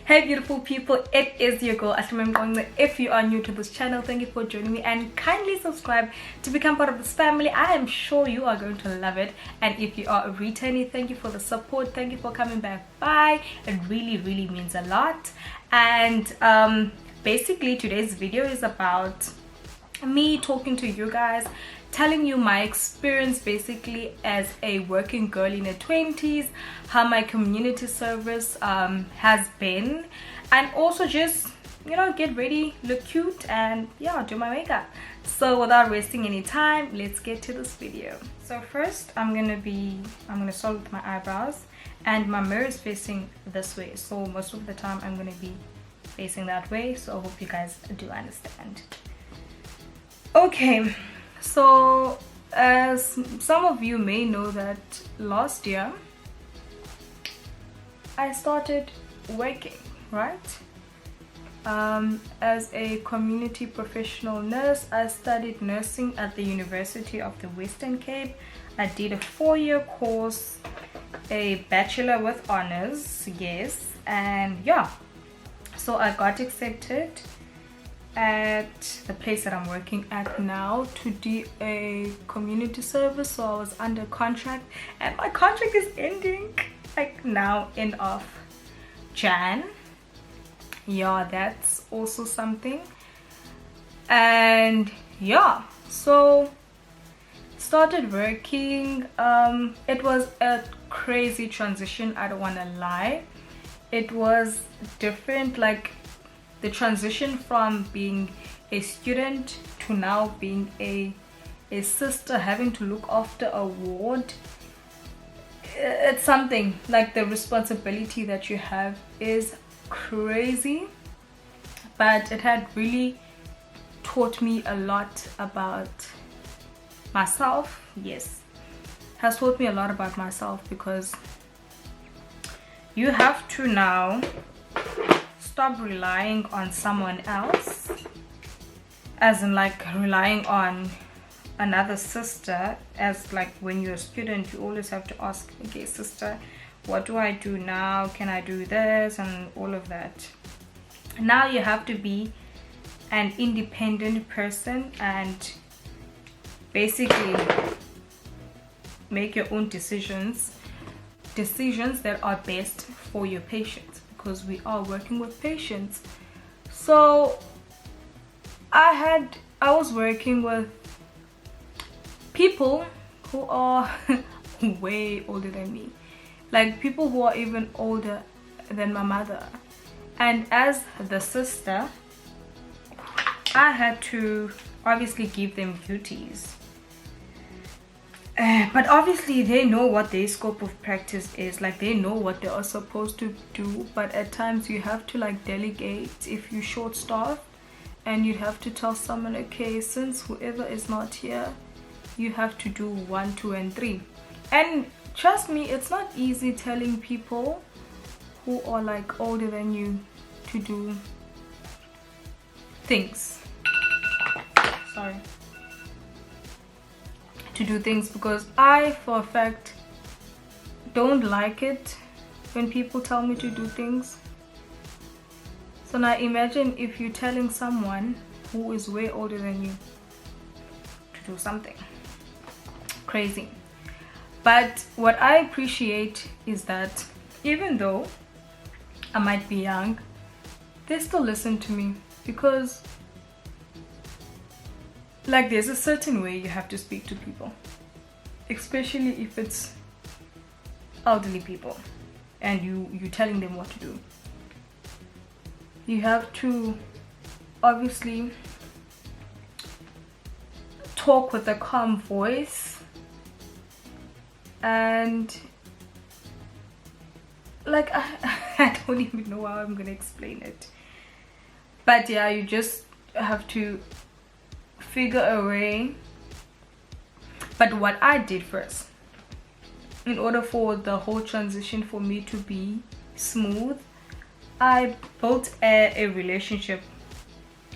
Hey beautiful people, it is your girl Ashima. If you are new to this channel, thank you for joining me and kindly subscribe to become part of this family. I am sure you are going to love it, and if you are a returnee, thank you for the support, thank you for coming back by. It really means a lot. And basically today's video is about me talking to you guys, telling you my experience basically as a working girl in her 20s, how my community service has been, and also just, you know, get ready, look cute, and yeah, do my makeup. So without wasting any time, let's get to this video. So first I'm gonna start with my eyebrows, and my mirror is facing this way, so most of the time I'm gonna be facing that way, so I hope you guys do understand. Okay, so as some of you may know that last year I started working, right? As a community professional nurse. I studied nursing at the University of the Western Cape. I did a 4-year course, a bachelor with honors, yes, and yeah, so I got accepted at the place that I'm working at now to do a community service. So I was under contract, and my contract is ending like now, end of Jan. Yeah, that's also something. And yeah, so started working. It was a crazy transition, I don't want to lie. It was different, like the transition from being a student to now being a sister, having to look after a ward. It's something, like the responsibility that you have is crazy, but it had really taught me a lot about myself. Yes, has taught me a lot about myself, because you have to now stop relying on someone else, as in like relying on another sister. As like when you're a student, you always have to ask, okay sister, what do I do now, can I do this, and all of that. Now you have to be an independent person and basically make your own decisions that are best for your patients, because we are working with patients. So I was working with people who are way older than me, like people who are even older than my mother. And as the sister, I had to obviously give them duties, but obviously they know what their scope of practice is, like they know what they are supposed to do. But at times you have to like delegate if you're short staffed, and you have to tell someone, okay, since whoever is not here, you have to do 1, 2 and 3. And trust me, it's not easy telling people who are like older than you to do things. Sorry. To do things, because I for a fact don't like it when people tell me to do things. So now imagine if you're telling someone who is way older than you to do something crazy. But what I appreciate is that even though I might be young, they still listen to me, because like there's a certain way you have to speak to people, especially if it's elderly people and you're telling them what to do. You have to obviously talk with a calm voice, and like I don't even know how I'm gonna explain it, but yeah, you just have to figure a way. But what I did first, in order for the whole transition for me to be smooth, I built a relationship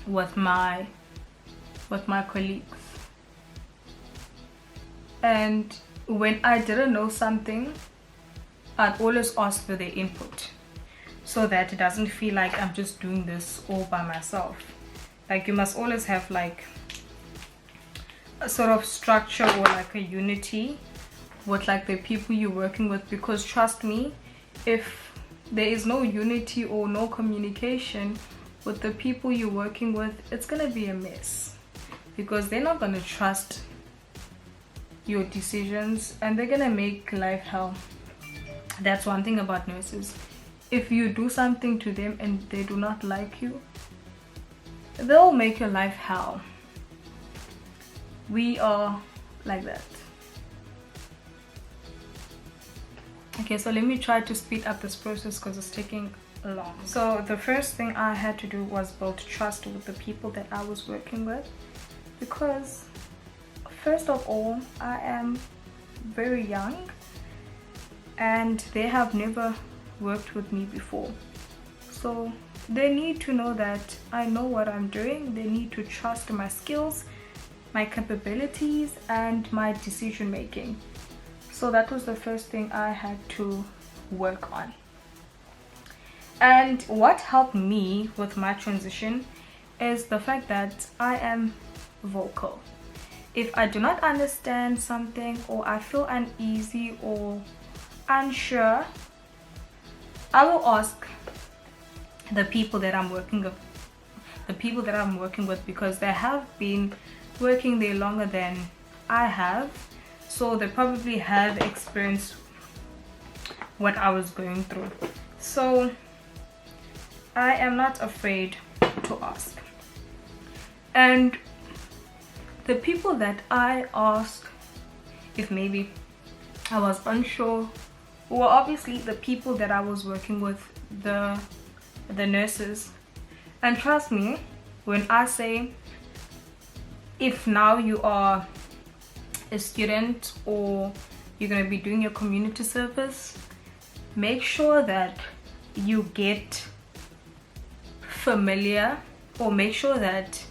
with my colleagues. and when I didn't know something, I'd always ask for their input, so that it doesn't feel like I'm just doing this all by myself. Like, you must always have like a sort of structure or like a unity with like the people you're working with, because trust me, if there is no unity or no communication with the people you're working with, it's gonna be a mess, because they're not gonna trust your decisions and they're gonna make life hell. That's one thing about nurses. If you do something to them and they do not like you, they'll make your life hell. We are like that. Okay, so let me try to speed up this process because it's taking long. So the first thing I had to do was build trust with the people that I was working with, because first of all, I am very young and they have never worked with me before. So they need to know that I know what I'm doing. They need to trust my skills, my capabilities, and my decision making. So that was the first thing I had to work on. And what helped me with my transition is the fact that I am vocal. If I do not understand something, or I feel uneasy or unsure, I will ask the people that I'm working with, because they have been working there longer than I have, so they probably have experienced what I was going through. So I am not afraid to ask. And the people that I asked, if maybe I was unsure, were obviously the people that I was working with, the nurses. And trust me when I say, if now you are a student or you're going to be doing your community service, make sure that you get familiar, or make sure that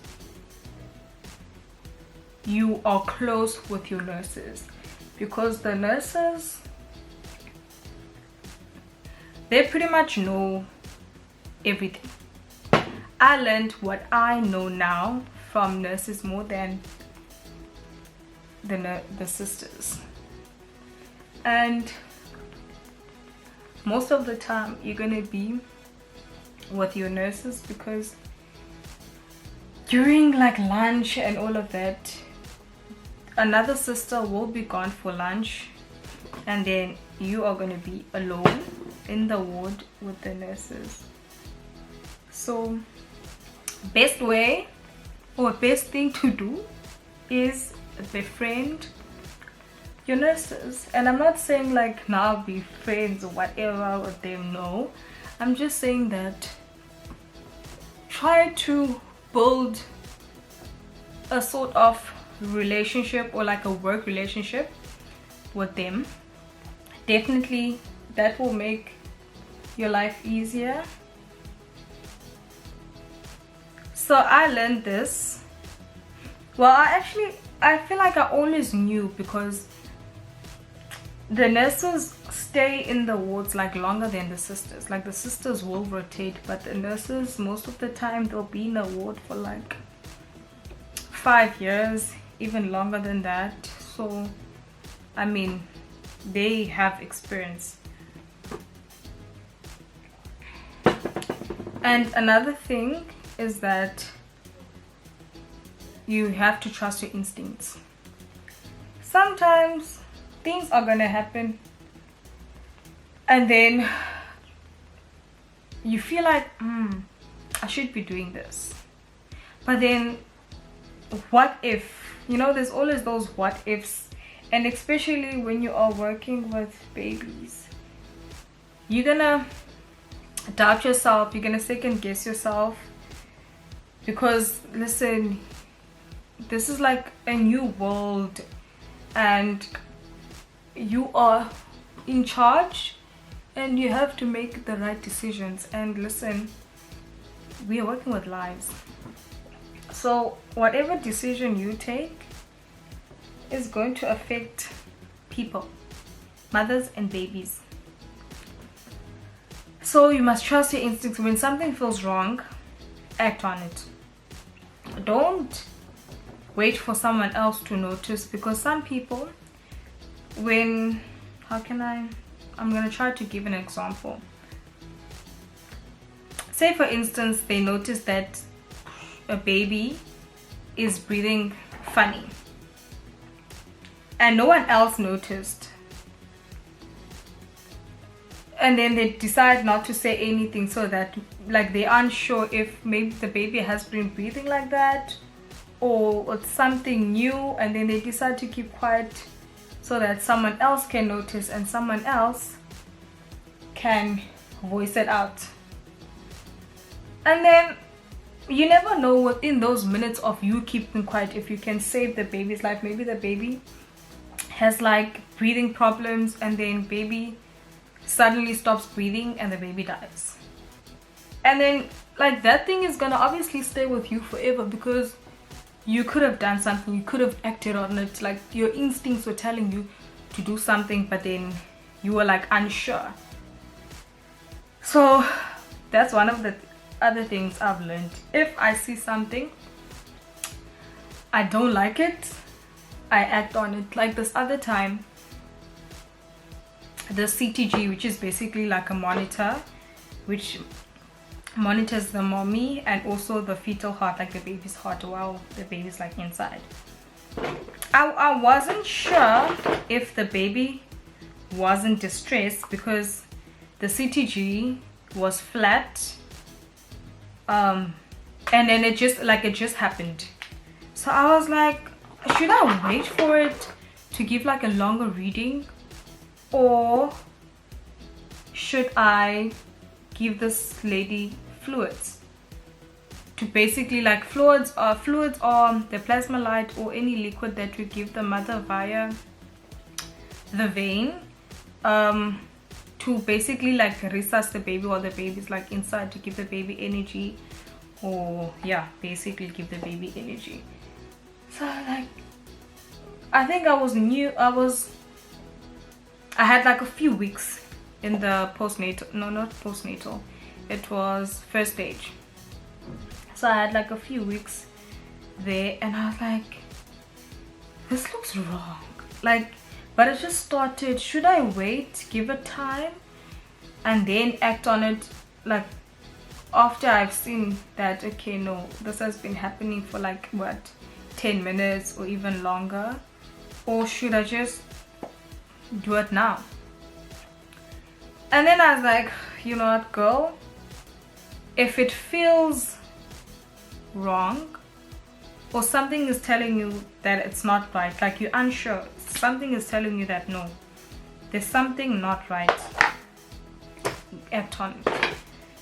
you are close with your nurses, because the nurses, they pretty much know everything. I learned what I know now from nurses more than the sisters. And most of the time you're gonna be with your nurses, because during like lunch and all of that, another sister will be gone for lunch, and then you are going to be alone in the ward with the nurses. So best way or best thing to do is befriend your nurses. And I'm not saying like now be friends or whatever with them, no. I'm just saying that try to build a sort of relationship, or like a work relationship with them. Definitely that will make your life easier. So I learned this, well, I feel like I always knew, because the nurses stay in the wards like longer than the sisters. Like the sisters will rotate, but the nurses, most of the time they'll be in a ward for like 5 years, even longer than that. So I mean, they have experience. And another thing is that you have to trust your instincts. Sometimes things are gonna happen and then you feel like I should be doing this, but then what if, you know, there's always those what ifs. And especially when you are working with babies, you're gonna doubt yourself, you're gonna second guess yourself, because listen, this is like a new world and you are in charge and you have to make the right decisions. And listen, we are working with lives, so whatever decision you take, is going to affect people, mothers and babies. So you must trust your instincts. When something feels wrong, act on it. Don't wait for someone else to notice, because some people, I'm gonna try to give an example. Say for instance, they notice that a baby is breathing funny and no one else noticed, and then they decide not to say anything, so that like they aren't sure if maybe the baby has been breathing like that or it's something new, and then they decide to keep quiet so that someone else can notice and someone else can voice it out. And then you never know, within those minutes of you keeping quiet, if you can save the baby's life. Maybe the baby has like breathing problems, and then baby suddenly stops breathing and the baby dies. And then like that thing is gonna obviously stay with you forever, because you could have done something, you could have acted on it, like your instincts were telling you to do something, but then you were like unsure. So that's one of the other things I've learned. If I see something, I don't like it, I act on it. Like this other time, the CTG, which is basically like a monitor which monitors the mommy and also the fetal heart, like the baby's heart while the baby's like inside. I wasn't sure if the baby wasn't distressed, because the CTG was flat, and then it just happened. So I was like, should I wait for it to give like a longer reading, or should I give this lady fluids? To basically like fluids or the plasma light or any liquid that we give the mother via the vein, to basically like resuscitate the baby while the baby's like inside, to give the baby energy, or yeah, basically give the baby energy. So like I think I had like a few weeks in the postnatal, no, not postnatal, it was first stage. So I had like a few weeks there, and I was like, this looks wrong, like, but it just started. Should I wait, give it time, and then act on it, like after I've seen that, okay, no, this has been happening for like what, 10 minutes or even longer? Or should I just do it now? And then I was like, you know what, girl, if it feels wrong, or something is telling you that it's not right, like you're unsure, something is telling you that no, there's something not right, act on it.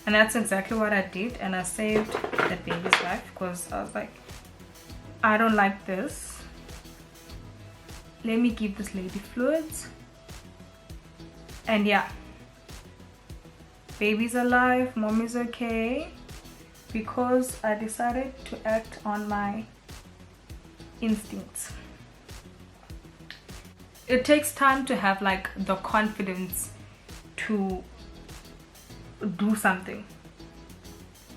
And that's exactly what I did, and I saved the baby's life, because I was like, I don't like this, let me give this lady fluids. And yeah, baby's alive, mom is okay, because I decided to act on my instincts. It takes time to have like the confidence to do something.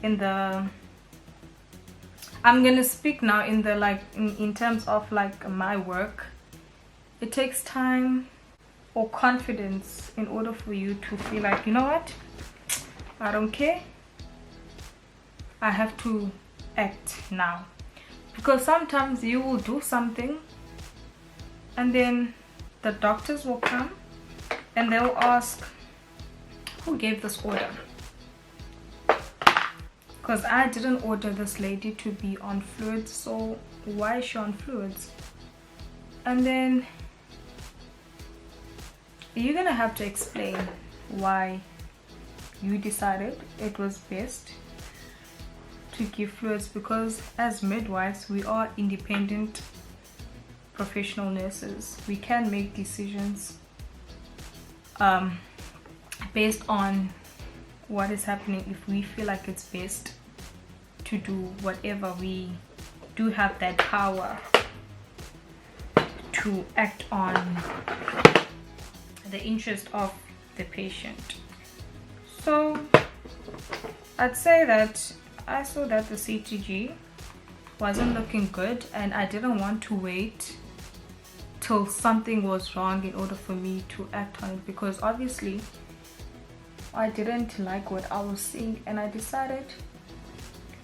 I'm gonna speak now in the like in terms of like my work. It takes time or confidence in order for you to feel like, you know what, I don't care, I have to act now. Because sometimes you will do something and then the doctors will come and they'll ask, who gave this order? Because I didn't order this lady to be on fluids, so why is she on fluids? And then you're gonna have to explain why you decided it was best to give fluids, because as midwives we are independent professional nurses. We can make decisions based on what is happening. If we feel like it's best to do whatever, we do have that power to act on the interest of the patient. So I'd say that I saw that the CTG wasn't looking good, and I didn't want to wait till something was wrong in order for me to act on it, because obviously I didn't like what I was seeing, and I decided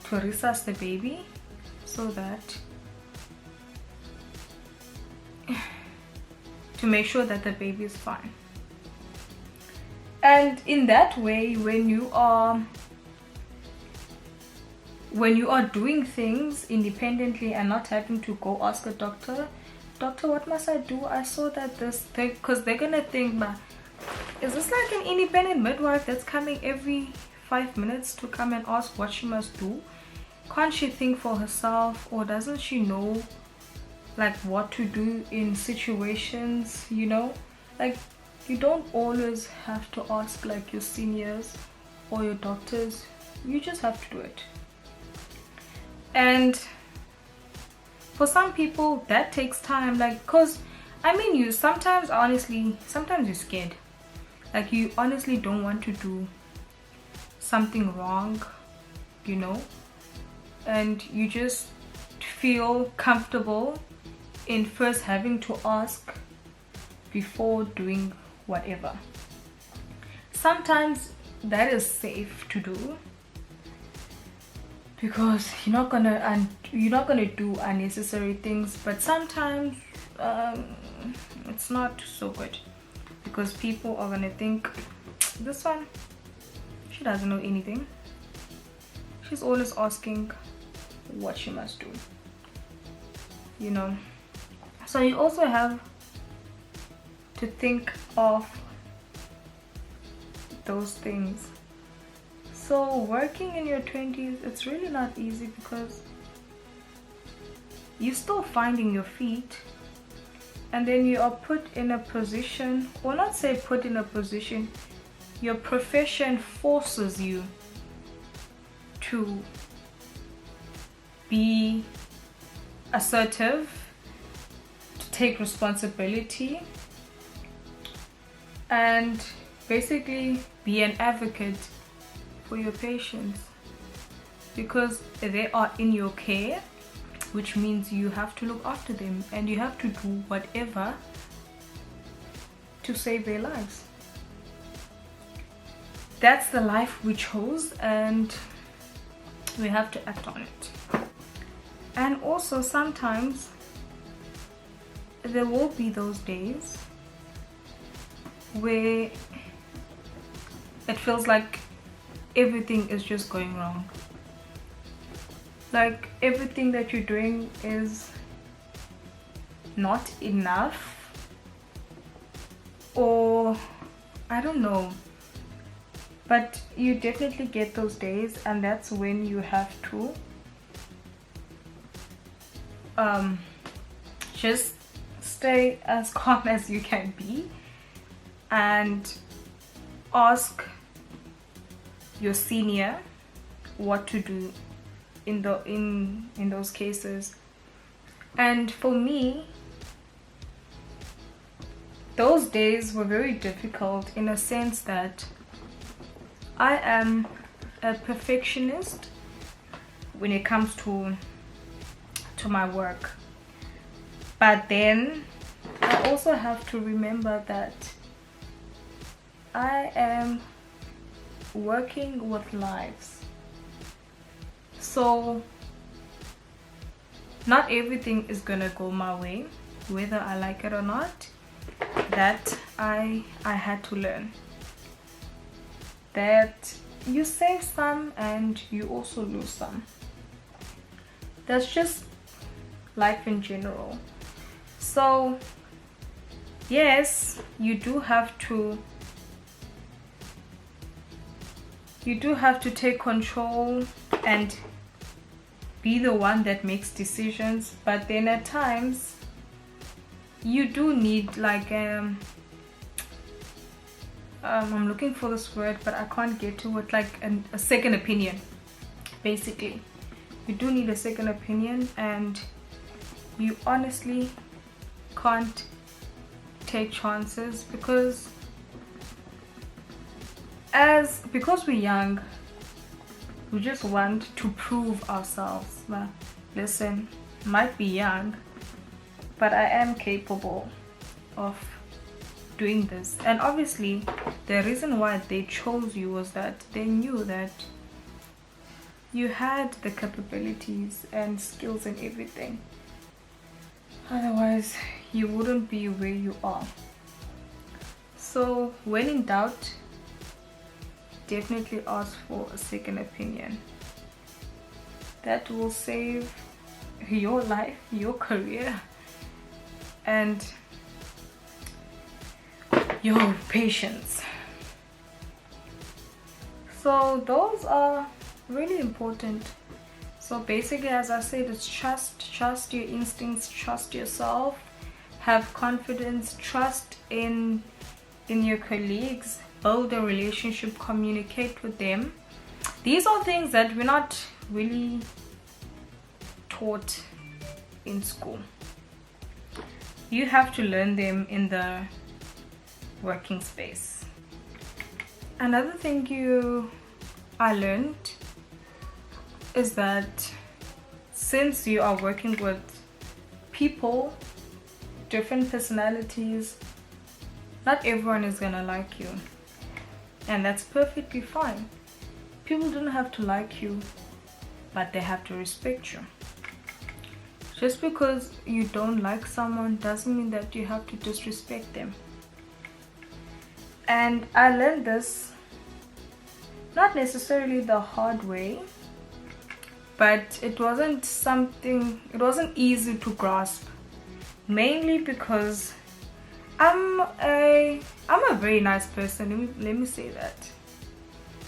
to resusc the baby so that to make sure that the baby is fine. And in that way, when you are doing things independently and not having to go ask a doctor, what must I do? I saw that this thing, because they're gonna think, is this like an independent midwife that's coming every 5 minutes to come and ask what she must do? Can't she think for herself, or doesn't she know like what to do in situations, you know? Like, you don't always have to ask like your seniors or your doctors. You just have to do it. And for some people that takes time, like, because I mean, you sometimes you're scared, like you honestly don't want to do something wrong, you know, and you just feel comfortable in first having to ask before doing whatever. Sometimes that is safe to do, because you're not gonna do unnecessary things. But sometimes it's not so good, because people are gonna think, this one, she doesn't know anything, she's always asking what she must do, you know. So you also have to think of those things. So working in your 20s, it's really not easy, because you're still finding your feet, and then you are put in a position, or not say put in a position, your profession forces you to be assertive, to take responsibility, and basically be an advocate for your patients, because they are in your care, which means you have to look after them, and you have to do whatever to save their lives. That's the life we chose, and we have to act on it. And also sometimes there will be those days where it feels like everything is just going wrong, like everything that you're doing is not enough, or I don't know, but you definitely get those days, and that's when you have to just stay as calm as you can be and ask your senior what to do in those cases. And for me, those days were very difficult, in a sense that I am a perfectionist when it comes to my work, but then I also have to remember that I am working with lives. So not everything is gonna go my way, whether I like it or not. That I had to learn that you save some and you also lose some. That's just life in general. So yes, you do have to take control and be the one that makes decisions, but then at times you do need like I'm looking for this word but I can't get to it, like a second opinion. Basically, you do need a second opinion, and you honestly can't take chances because we're young, we just want to prove ourselves. But listen, might be young, but I am capable of doing this. And obviously the reason why they chose you was that they knew that you had the capabilities and skills and everything. Otherwise you wouldn't be where you are. So when in doubt, definitely ask for a second opinion. That will save your life, your career, and your patience. So those are really important. So basically, as I said, it's trust your instincts, trust yourself, have confidence, trust in your colleagues, build a relationship, communicate with them. These are things that we're not really taught in school. You have to learn them in the working space. Another thing I learned is that since you are working with people, different personalities, not everyone is gonna like you, and that's perfectly fine. People don't have to like you, but they have to respect you. Just because you don't like someone doesn't mean that you have to disrespect them. And I learned this not necessarily the hard way, but it wasn't easy to grasp, mainly because I'm a very nice person. Let me say that.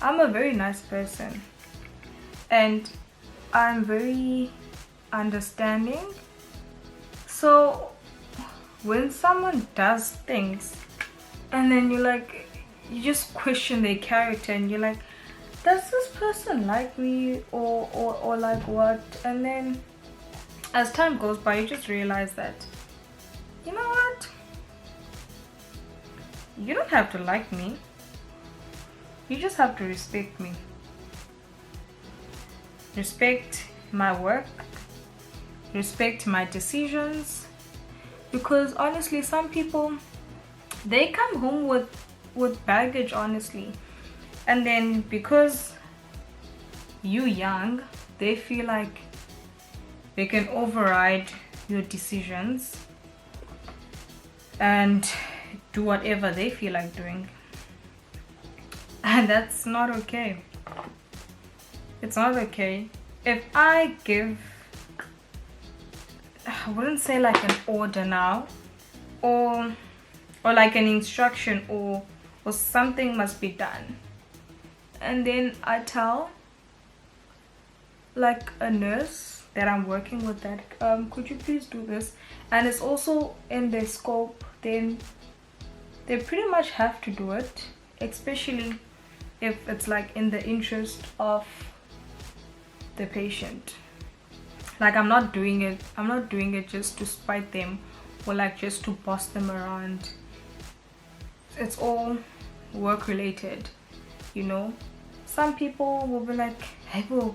I'm a very nice person, and I'm very understanding. So when someone does things and then you just question their character, and you're like, does this person like me or like what? And then as time goes by, you just realize that, you know what, you don't have to like me, you just have to respect me, respect my work, respect my decisions. Because honestly, some people, they come home with baggage, honestly, and then because you're young, they feel like they can override your decisions and do whatever they feel like doing, and that's not okay. It's not okay. If I give, I wouldn't say like an order now, or like an instruction, or something must be done, and then I tell like a nurse that I'm working with that, could you please do this, and it's also in their scope, then they pretty much have to do it, especially if it's like in the interest of the patient. Like I'm not doing it just to spite them or like just to boss them around. It's all work related, you know. Some people will be like, hey bro,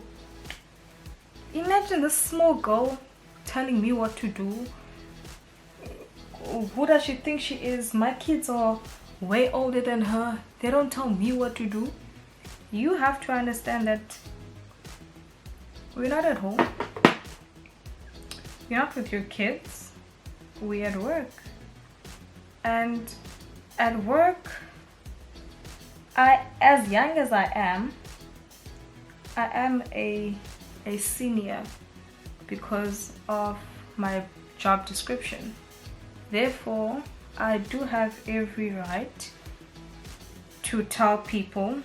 imagine this small girl telling me what to do. Who does she think she is? My kids are way older than her, they don't tell me what to do. You have to understand that we're not at home, you're not with your kids, we're at work. And at work, as young as I am a senior because of my job description. Therefore, I do have every right to tell people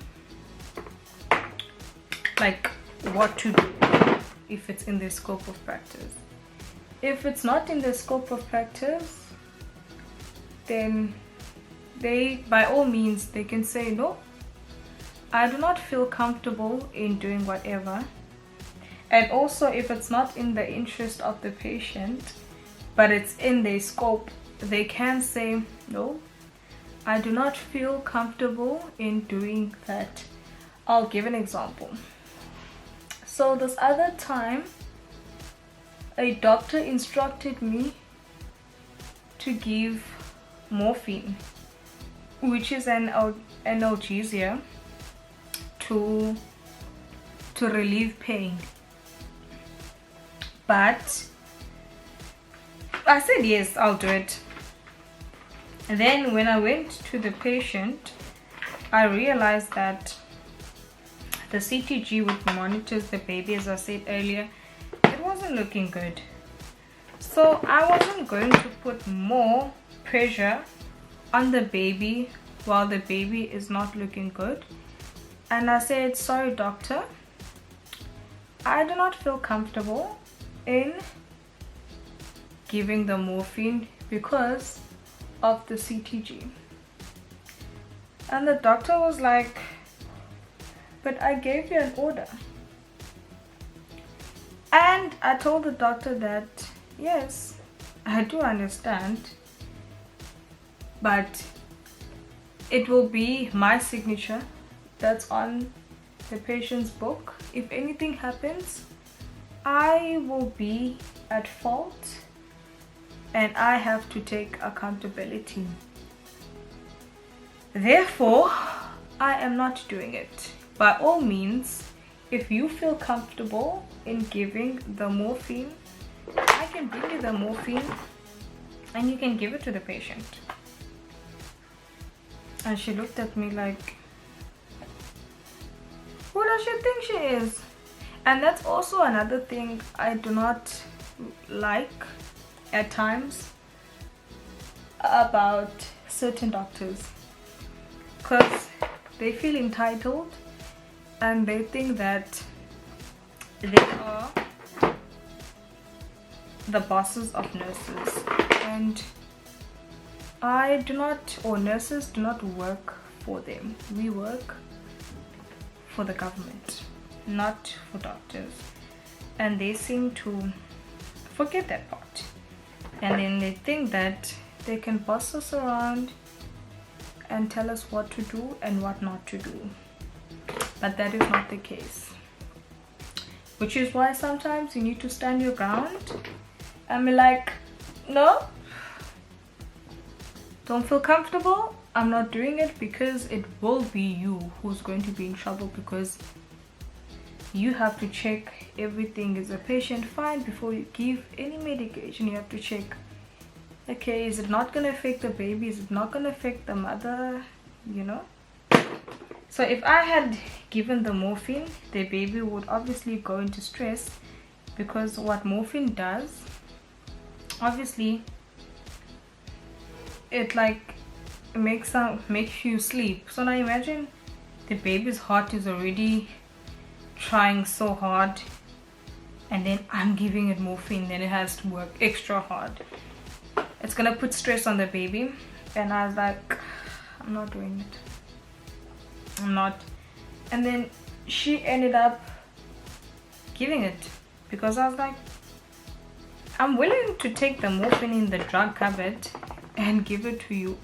like what to do if it's in their scope of practice. If it's not in their scope of practice, then they, by all means, they can say, no, I do not feel comfortable in doing whatever. And also, if it's not in the interest of the patient, but it's in their scope they can say, no, I do not feel comfortable in doing that. I'll give an example. So this other time, a doctor instructed me to give morphine, which is an analgesia, to relieve pain. But I said yes, I'll do it. And then when I went to the patient, I realized that the CTG, which monitors the baby, as I said earlier, it wasn't looking good. So I wasn't going to put more pressure on the baby while the baby is not looking good. And I said, sorry doctor, I do not feel comfortable in giving the morphine because of the CTG. And the doctor was like, but I gave you an order. And I told the doctor that, yes, I do understand, but it will be my signature that's on the patient's book. If anything happens, I will be at fault and I have to take accountability. Therefore, I am not doing it. By all means, if you feel comfortable in giving the morphine, I can bring you the morphine and you can give it to the patient. And she looked at me like, who does she think she is? And that's also another thing I do not like at times about certain doctors, because they feel entitled and they think that they are the bosses of nurses. And I do not, or nurses do not work for them. We work for the government, not for doctors. And they seem to forget that part. And then they think that they can boss us around and tell us what to do and what not to do. But that is not the case. Which is why sometimes you need to stand your ground and be like, no, don't feel comfortable, I'm not doing it, because it will be you who's going to be in trouble, because you have to check everything. Is a patient fine before you give any medication? You have to check, okay, is it not going to affect the baby? Is it not going to affect the mother? You know? So if I had given the morphine, the baby would obviously go into stress, because what morphine does, obviously, it like makes you sleep. So now imagine the baby's heart is already trying so hard, and then I'm giving it morphine, then it has to work extra hard. It's gonna put stress on the baby. And I was like, I'm not doing it, I'm not. And then she ended up giving it, because I was like, I'm willing to take the morphine in the drug cupboard and give it to you,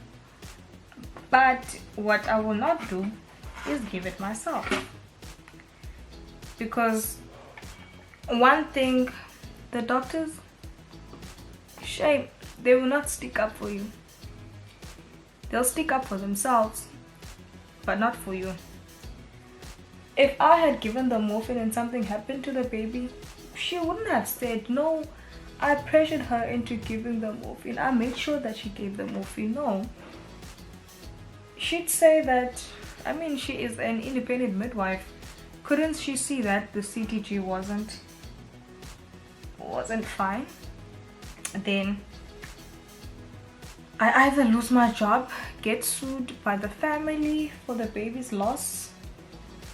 but what I will not do is give it myself. Because one thing, the doctors, shame, they will not stick up for you. They'll stick up for themselves, but not for you. If I had given the morphine and something happened to the baby, she wouldn't have said, no, I pressured her into giving the morphine, I made sure that she gave the morphine. No, she'd say that, I mean, she is an independent midwife. Couldn't she see that the CTG wasn't fine? Then I either lose my job, get sued by the family for the baby's loss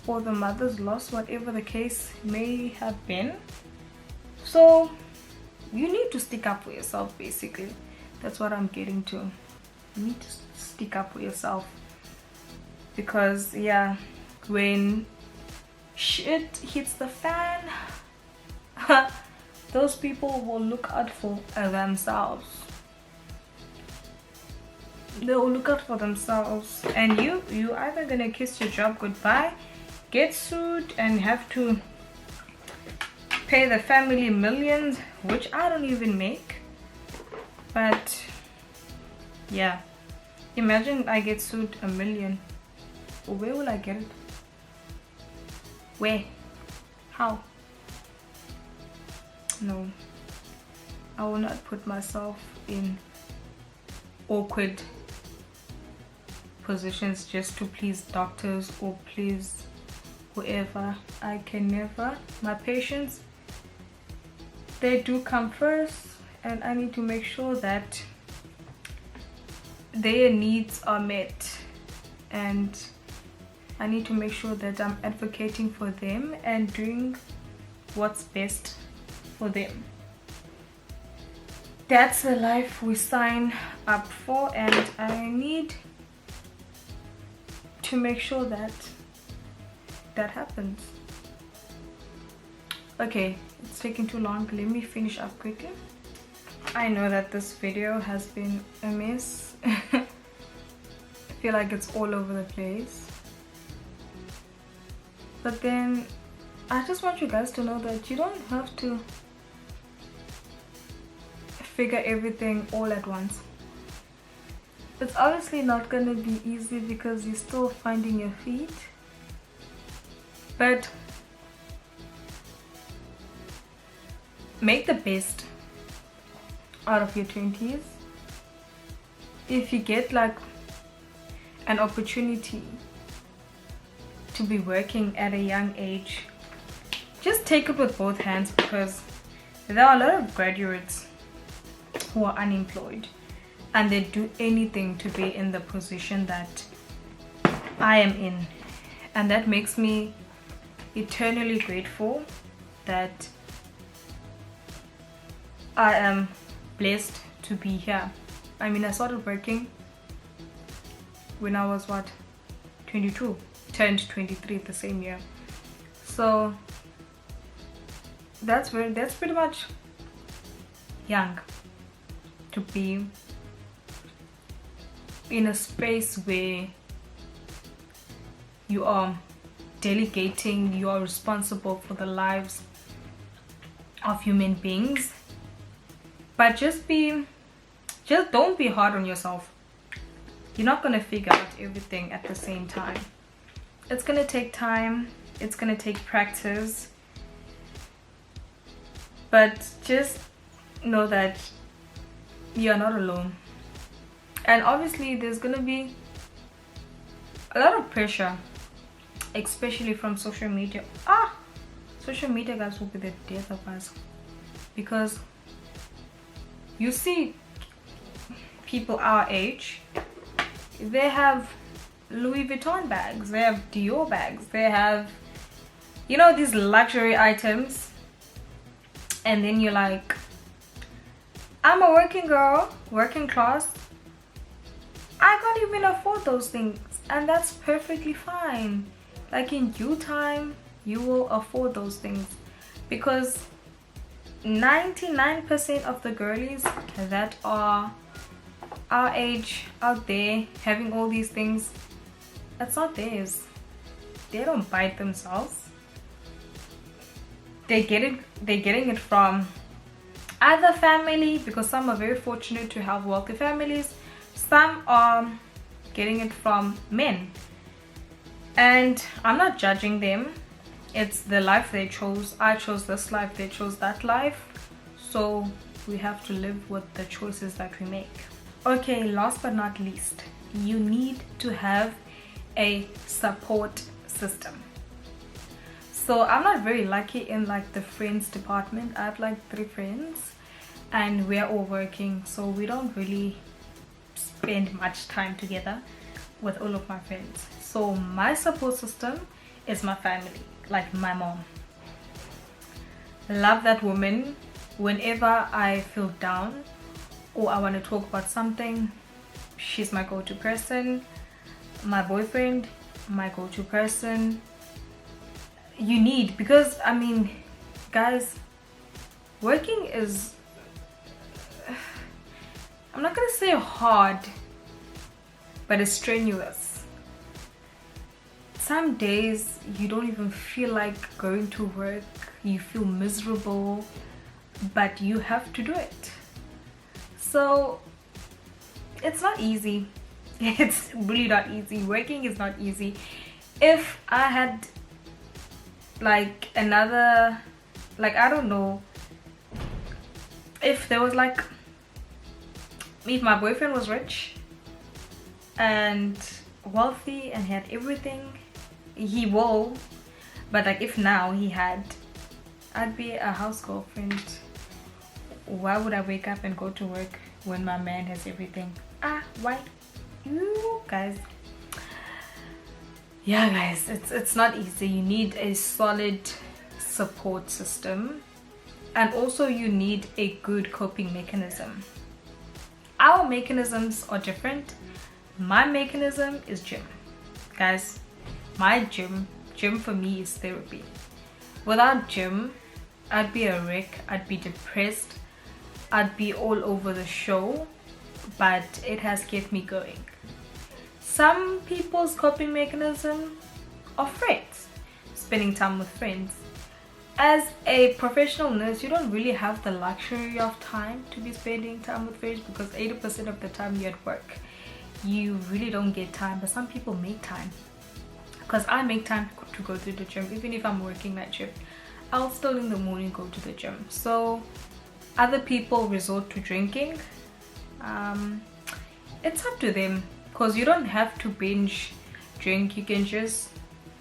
or the mother's loss, whatever the case may have been. So you need to stick up for yourself, basically. That's what I'm getting to. You need to stick up for yourself, because yeah, when shit hits the fan, those people will look out for themselves. they'll look out for themselves, and you either gonna kiss your job goodbye, get sued, and have to pay the family millions, which I don't even make. But yeah, imagine I get sued $1 million. Where will I get it? Where? How? No, I will not put myself in awkward positions just to please doctors or please whoever. I can never. My patients, they do come first, and I need to make sure that their needs are met, and I need to make sure that I'm advocating for them and doing what's best for them. That's the life we sign up for, and I need to make sure that that happens. Okay, it's taking too long. Let me finish up quickly. I know that this video has been a mess. I feel like it's all over the place, but then I just want you guys to know that you don't have to figure everything all at once. It's obviously not going to be easy because you're still finding your feet, but make the best out of your 20s. If you get like an opportunity to be working at a young age, just take it with both hands, because there are a lot of graduates who are unemployed and they do anything to be in the position that I am in, and that makes me eternally grateful that I am blessed to be here. I mean, I started working when I was 22, turned 23 the same year, so that's pretty much young to be in a space where you are delegating, you are responsible for the lives of human beings. But just don't be hard on yourself. You're not gonna figure out everything at the same time. It's gonna take time, it's gonna take practice, but just know that you're not alone. And obviously there's gonna be a lot of pressure, especially from social media. Social media, guys, will be the death of us, because you see people our age, they have Louis Vuitton bags, they have Dior bags, they have, you know, these luxury items, and then you're like, I'm a working girl, working class, I can't even afford those things. And that's perfectly fine. Like, in due time you will afford those things, because 99% of the girlies that are our age out there having all these things, that's not theirs. They don't buy it themselves. They're getting it from either family, because some are very fortunate to have wealthy families. Some are getting it from men, and I'm not judging them. It's the life they chose. I chose this life, they chose that life, so we have to live with the choices that we make. Okay, last but not least, you need to have a support system. So I'm not very lucky in like the friends department. I have like 3 friends and we're all working, so we don't really spend much time together with all of my friends. So my support system is my family, like my mom. Love that woman. Whenever I feel down or I want to talk about something, she's my go-to person. My boyfriend, my go-to person. You need, because I mean, guys, working is, I'm not gonna say hard, but it's strenuous. Some days you don't even feel like going to work, you feel miserable, but you have to do it. So it's not easy. It's really not easy. Working is not easy. If I had like another, like, I don't know, if there was like, if my boyfriend was rich and wealthy and he had everything, he will, but like if now he had, I'd be a house girlfriend. Why would I wake up and go to work when my man has everything? Why? You guys, yeah guys, it's not easy. You need a solid support system, and also you need a good coping mechanism. Our mechanisms are different. My mechanism is gym, guys. My gym for me is therapy. Without gym, I'd be a wreck, I'd be depressed, I'd be all over the show, but it has kept me going. Some people's coping mechanism are friends, spending time with friends. As a professional nurse, you don't really have the luxury of time to be spending time with friends, because 80% of the time you're at work. You really don't get time, but some people make time. Because I make time to go to the gym. Even if I'm working night shift, I'll still in the morning go to the gym. So other people resort to drinking. It's up to them, because you don't have to binge drink. You can just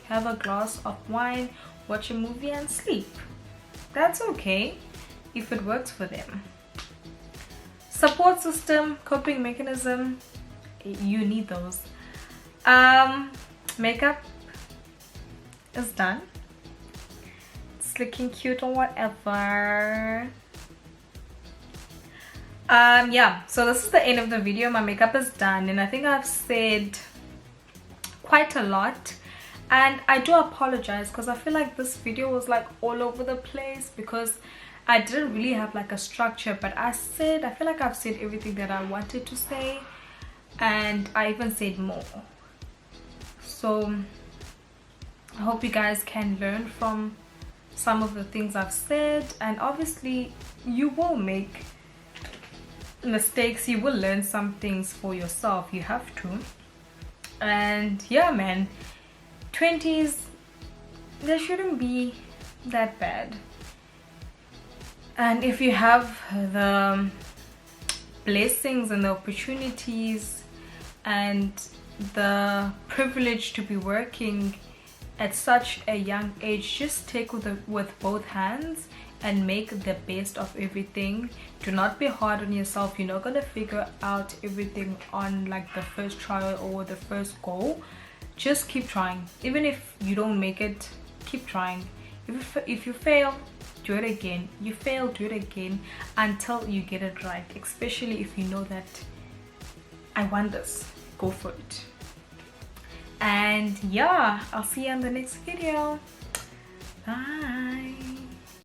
have a glass of wine, watch a movie and sleep. That's okay if it works for them. Support system, coping mechanism, you need those. Makeup is done. It's looking cute or whatever. Yeah, so this is the end of the video. My makeup is done, and I think I've said quite a lot, and I do apologize because I feel like this video was like all over the place because I didn't really have like a structure, but I feel like I've said everything that I wanted to say, and I even said more. So I hope you guys can learn from some of the things I've said, and obviously you will make mistakes, you will learn some things for yourself, you have to. And yeah man, 20s, they shouldn't be that bad. And if you have the blessings and the opportunities and the privilege to be working at such a young age, just take with both hands and make the best of everything. Do not be hard on yourself. You're not gonna figure out everything on like the first trial or the first go. Just keep trying. Even if you don't make it, keep trying. If you fail, do it again. You fail, do it again until you get it right. Especially if you know that I want this, go for it. And yeah, I'll see you in the next video. Bye.